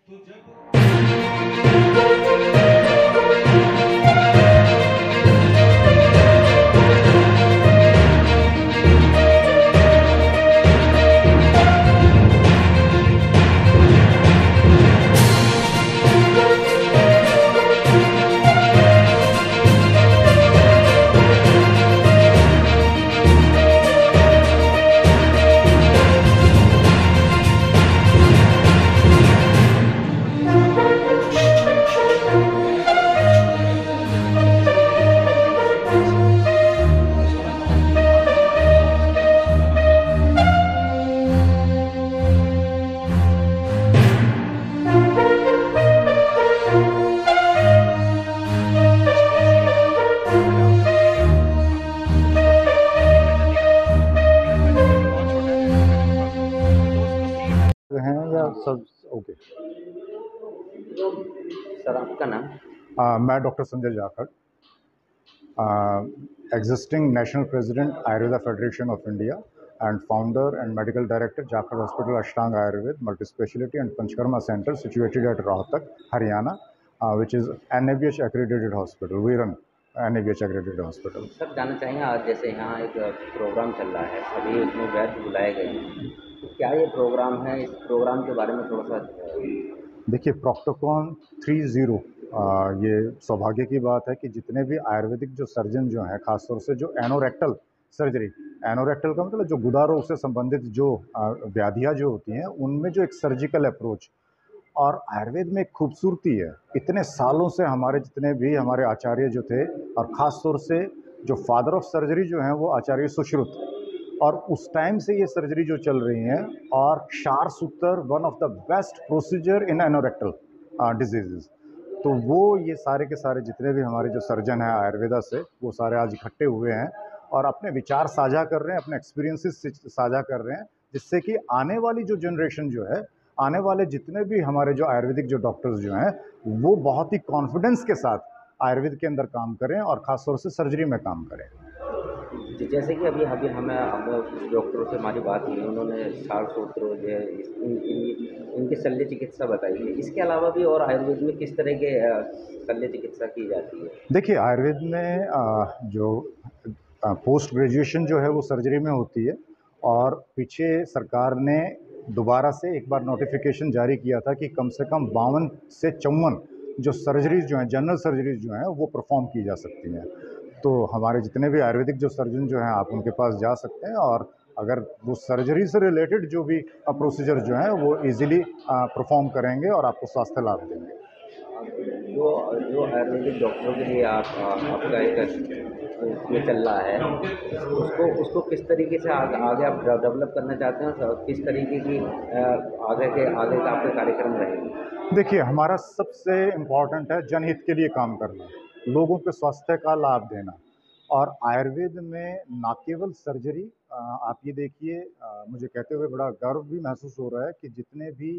तो जब हैं या सब ओके। सर आपका नाम? मैं doctor Sanjay Jakhar, existing national president Ayurveda federation of India and founder and medical director Jakhar Hospital Ashtang Ayurved Multispecialty and Panchkarma Center situated at Rohtak, Haryana, which is NABH accredited hospital. We run NABH accredited hospital. Sir जानना चाहेंगे, आज जैसे यहाँ एक programme चल रहा है, सभी उसमें वैद्य बुलाए गए हैं, तो क्या ये प्रोग्राम है? इस प्रोग्राम के बारे में थोड़ा सा देखिए, प्रॉक्टोकॉन 30 ये सौभाग्य की बात है कि जितने भी आयुर्वेदिक जो सर्जन जो हैं, खासतौर से जो एनोरेक्टल सर्जरी, एनोरेक्टल का मतलब जो गुदा रोग से संबंधित जो व्याधियाँ जो होती हैं, उनमें जो एक सर्जिकल अप्रोच और आयुर्वेद में एक खूबसूरती है। इतने सालों से हमारे जितने भी हमारे आचार्य जो थे, और ख़ास तौर से जो फादर ऑफ सर्जरी जो हैं वो आचार्य सुश्रुत, और उस टाइम से ये सर्जरी जो चल रही हैं, और क्षार सूत्र one of the best procedure in anorectal diseases. तो वो ये सारे के सारे जितने भी हमारे जो सर्जन हैं आयुर्वेदा से, वो सारे आज इकट्ठे हुए हैं और अपने विचार साझा कर रहे हैं, अपने एक्सपीरियंसेस साझा कर रहे हैं, जिससे कि आने वाली जो जनरेशन जो है, आने वाले जितने भी हमारे जो आयुर्वेदिक जो डॉक्टर्स जो हैं, वो बहुत ही कॉन्फिडेंस के साथ आयुर्वेद के अंदर काम करें और ख़ासतौर से सर्जरी में काम करें। जैसे कि अभी अभी हमें अब कुछ डॉक्टरों से हमारी बात हुई, उन्होंने क्षार सूत्र जो है इनकी शल्य चिकित्सा बताई है। इसके अलावा भी और आयुर्वेद में किस तरह के शल्य चिकित्सा की जाती है? देखिए, आयुर्वेद में जो पोस्ट ग्रेजुएशन जो है वो सर्जरी में होती है, और पीछे सरकार ने दोबारा से एक बार नोटिफिकेशन जारी किया था कि कम से कम 52 से 54 जो सर्जरीज जो हैं, जनरल सर्जरीज जो हैं, वो परफॉर्म की जा सकती हैं। तो हमारे जितने भी आयुर्वेदिक जो सर्जन जो हैं, आप उनके पास जा सकते हैं, और अगर वो सर्जरी से रिलेटेड जो भी प्रोसीजर जो हैं वो इजीली परफॉर्म करेंगे और आपको स्वास्थ्य लाभ देंगे। जो जो आयुर्वेदिक डॉक्टरों के लिए आपका एक ये चल रहा है, उसको किस तरीके से आगे आप डेवलप करना चाहते हैं, और किस तरीके की आगे का आपका कार्यक्रम रहेगा? देखिए, हमारा सबसे इम्पॉर्टेंट है जनहित के लिए काम करना, लोगों के स्वास्थ्य का लाभ देना। और आयुर्वेद में ना केवल सर्जरी, आप ये देखिए, मुझे कहते हुए बड़ा गर्व भी महसूस हो रहा है कि जितने भी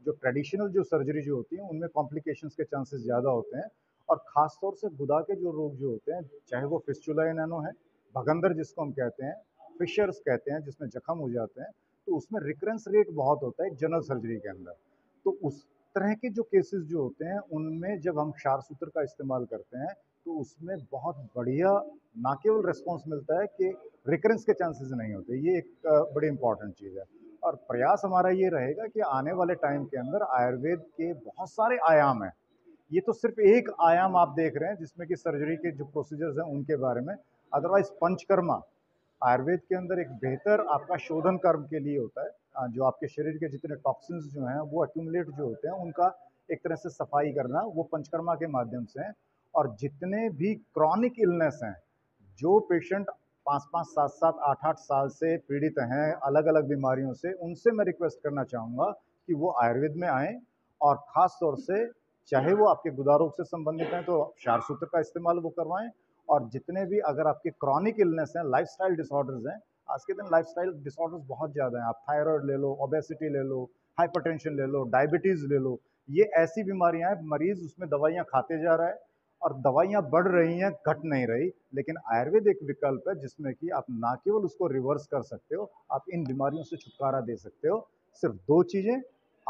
जो ट्रेडिशनल जो सर्जरी जो होती हैं, उनमें कॉम्प्लिकेशंस के चांसेस ज़्यादा होते हैं, और ख़ास तौर से गुदा के जो रोग जो होते हैं, चाहे वो फिस्टुला इनैनो है, भगंदर जिसको हम कहते हैं, फिशर्स कहते हैं जिसमें जख्म हो जाते हैं, तो उसमें रिकरेंस रेट बहुत होता है जनरल सर्जरी के अंदर। तो उस तरह के जो केसेस जो होते हैं, उनमें जब हम क्षार सूत्र का इस्तेमाल करते हैं, तो उसमें बहुत बढ़िया ना केवल रिस्पॉन्स मिलता है कि रिकरेंस के चांसेस नहीं होते। ये एक बड़ी इंपॉर्टेंट चीज़ है, और प्रयास हमारा ये रहेगा कि आने वाले टाइम के अंदर आयुर्वेद के बहुत सारे आयाम हैं। ये तो सिर्फ एक आयाम आप देख रहे हैं जिसमें कि सर्जरी के जो प्रोसीजर्स हैं उनके बारे में। अदरवाइज पंचकर्मा आयुर्वेद के अंदर एक बेहतर आपका शोधन कर्म के लिए होता है, जो आपके शरीर के जितने टॉक्सिन्स जो हैं वो एक्यूमुलेट जो होते हैं, उनका एक तरह से सफाई करना, वो पंचकर्मा के माध्यम से है। और जितने भी क्रॉनिक इलनेस हैं, जो पेशेंट 5-5, 7-7, 8-8 साल से पीड़ित हैं अलग अलग बीमारियों से, उनसे मैं रिक्वेस्ट करना चाहूँगा कि वो आयुर्वेद में आएँ, और ख़ास तौर से चाहे वो आपके गुदा रोग से संबंधित हैं तो क्षार सूत्र का इस्तेमाल वो करवाएं, और जितने भी अगर आपके क्रॉनिक इलनेस हैं, लाइफस्टाइल डिसऑर्डर्स हैं, आज के दिन लाइफस्टाइल डिसऑर्डर्स बहुत ज़्यादा हैं, आप थायराइड ले लो, ओबेसिटी ले लो, हाइपरटेंशन ले लो, डायबिटीज़ ले लो, ये ऐसी बीमारियां हैं, मरीज उसमें दवाइयां खाते जा रहा है, और दवाइयां बढ़ रही हैं, घट नहीं रही। लेकिन आयुर्वेद एक विकल्प है जिसमें कि आप ना केवल उसको रिवर्स कर सकते हो, आप इन बीमारियों से छुटकारा दे सकते हो। सिर्फ दो चीज़ें,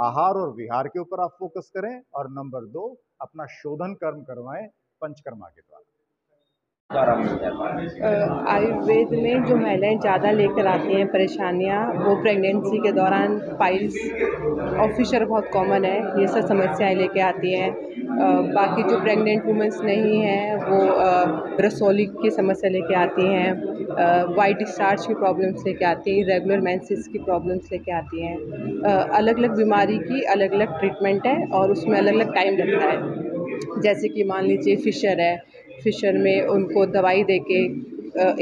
आहार और विहार के ऊपर आप फोकस करें, और नंबर 2 अपना शोधन कर्म करवाएं पंचकर्मा के द्वारा। आराम मिल जाता है। आयुर्वेद में जो महिलाएं ज़्यादा लेकर आती हैं परेशानियां, वो प्रेगनेंसी के दौरान पाइल्स और फिशर बहुत कॉमन है, ये सब समस्याएं लेके आती हैं। बाकी जो प्रेग्नेंट वुमेंस नहीं हैं वो रसौली की समस्या लेके आती हैं, वाइट डिस्चार्ज की प्रॉब्लम्स लेके आती हैं, रेगुलर मेंसेस की प्रॉब्लम्स लेके आती हैं। अलग अलग बीमारी की अलग अलग ट्रीटमेंट है और उसमें अलग अलग टाइम लगता है। जैसे कि मान लीजिए फिशर है, फिशर में उनको दवाई देके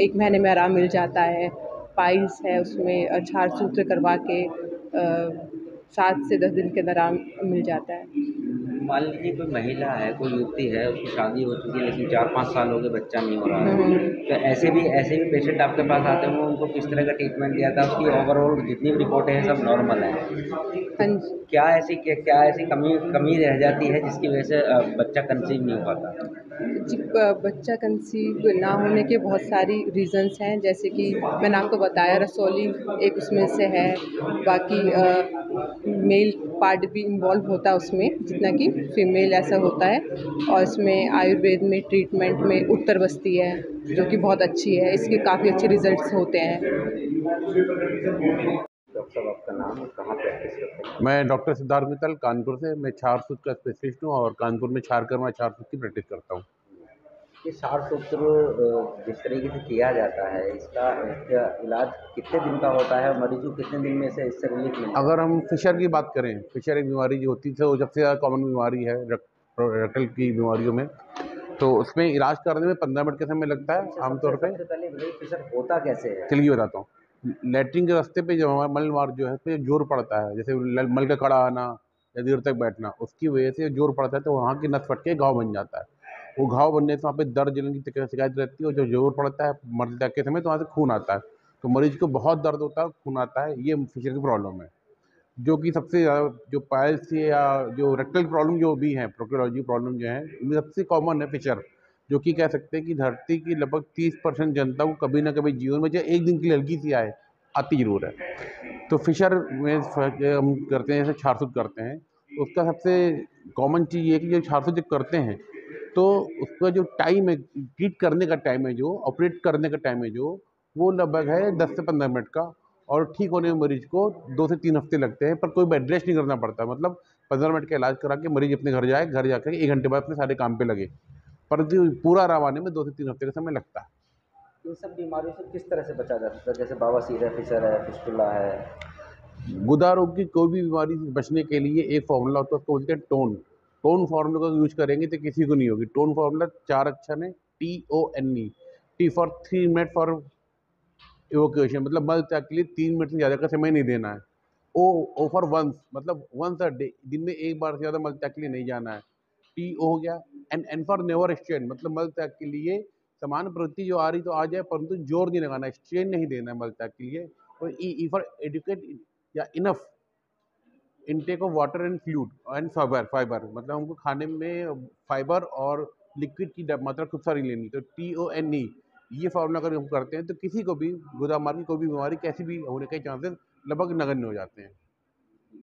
1 महीने में आराम मिल जाता है। पाइल्स है, उसमें क्षार सूत्र करवा के 7 से 10 दिन के अंदर आराम मिल जाता है। मान लीजिए कोई महिला है, कोई युवती है, उसकी शादी हो चुकी है लेकिन 4-5 साल हो गए बच्चा नहीं हो रहा है, तो ऐसे भी पेशेंट आपके पास आते होंगे, उनको किस तरह का ट्रीटमेंट दिया था? उसकी ओवरऑल जितनी भी रिपोर्टें हैं सब नॉर्मल हैं, तो हाँ जी। क्या ऐसी कमी कमी रह जाती है जिसकी वजह से बच्चा कंसीव नहीं हो पाता? जी, बच्चा कंसीव ना होने के बहुत सारी रीज़न्स हैं, जैसे कि मैंने आपको बताया रसौली एक उसमें से है। बाकी मेल पार्ट भी इन्वॉल्व होता है उसमें, जितना कि फीमेल ऐसा होता है। और इसमें आयुर्वेद में ट्रीटमेंट में उत्तर बस्ती है, जो कि बहुत अच्छी है, इसके काफ़ी अच्छे रिजल्ट्स होते हैं। डॉक्टर साहब आपका नाम और कहाँ प्रैक्टिस करते हैं? मैं डॉक्टर सिद्धार्थ मित्तल कानपुर से। मैं छार सूत्र का स्पेशलिस्ट हूँ और कानपुर में छार सूत्र की प्रैक्टिस करता हूँ। ये सार सूत्र जिस तरीके से किया जाता है, इसका इलाज कितने दिन का होता है और मरीज को कितने दिन में से इससे रिलीफ मिलता है? अगर हम फिशर की बात करें, फिशर एक बीमारी जो होती है वो सबसे ज़्यादा कॉमन बीमारी है रेक्टल की बीमारियों में, तो उसमें इलाज करने में 15 मिनट का समय लगता है आमतौर पे। सबसे पहले बताइए फिशर होता कैसे है? चलिए बताता हूँ। लैट्रिन के रास्ते पे जो हमारा मल मार्ग जो है उस पे जोर पड़ता है, जैसे मल का कड़ा आना या देर तक बैठना, उसकी वजह से जोर पड़ता है तो वहाँ की नस फट के घाव बन जाता है। वो घाव बनने से वहाँ पे दर्द जलन की शिकायत रहती है और जो जोर पड़ता है मल तक के समय तो वहाँ से खून आता है, तो मरीज को बहुत दर्द होता है, खून आता है। ये फिशर की प्रॉब्लम है, जो कि सबसे ज़्यादा जो पाइल्स या जो रेक्टल प्रॉब्लम जो भी हैं, प्रोक्टोलॉजी प्रॉब्लम जो है, इनमें सबसे कॉमन है फिशर, जो कि कह सकते हैं कि धरती की लगभग 30% जनता को कभी ना कभी जीवन में चाहे एक दिन की हल्की सी आए, आती ज़रूर है। तो फिशर में हम करते हैं, जैसे छारसूत्र करते हैं, तो उसका सबसे कॉमन चीज़ ये है कि जो छारसूत्र करते हैं तो उसका जो टाइम है, ट्रीट करने का टाइम है, जो ऑपरेट करने का टाइम है, जो वो लगभग है 10 से 15 मिनट का, और ठीक होने में मरीज को 2 से 3 हफ्ते लगते हैं, पर कोई बेड रेस्ट नहीं करना पड़ता। मतलब 15 मिनट का इलाज करा के मरीज अपने घर जाए, घर जाकर 1 घंटे बाद अपने सारे काम पे लगे, परंतु पूरा आराम आने में 2 से 3 हफ्ते का समय लगता है। इन सब बीमारियों से किस तरह से बचा जा सकता है? जैसे बवासीर है, फिशर है, फिस्टुला है। गुदा रोग की कोई भी बीमारी से बचने के लिए एक फॉर्मूला होता है, उसको बोलते हैं टोन। टोन फार्मूला का यूज करेंगे तो किसी को नहीं होगी। टोन फार्मूला 4 अक्षर है, TONE। T for 3 minute for evacuation, मतलब मल त्याग के लिए 3 मिनट से ज़्यादा का समय नहीं देना है। ओ फॉर वंस, मतलब वंस अ डे, दिन में एक बार से ज़्यादा मल त्याग के लिए नहीं जाना है। TO हो गया। एन फॉर नेवर स्ट्रेन, मतलब मल त्याग के लिए समान प्रवृत्ति जो आ रही तो आ जाए, परंतु जोर नहीं लगाना, स्ट्रेन नहीं देना है मल त्याग के लिए। और ई फॉर एडुकेट या enough intake of water and fluid and fibre, मतलब हमको खाने में फाइबर और लिक्विड की मात्रा खूब सारी लेनी। तो TONE, ये फार्मूला अगर हम करते हैं तो किसी को भी गुदा मार्ग की कोई भी बीमारी कैसी भी होने के चांसेस लगभग नगण्य हो जाते हैं।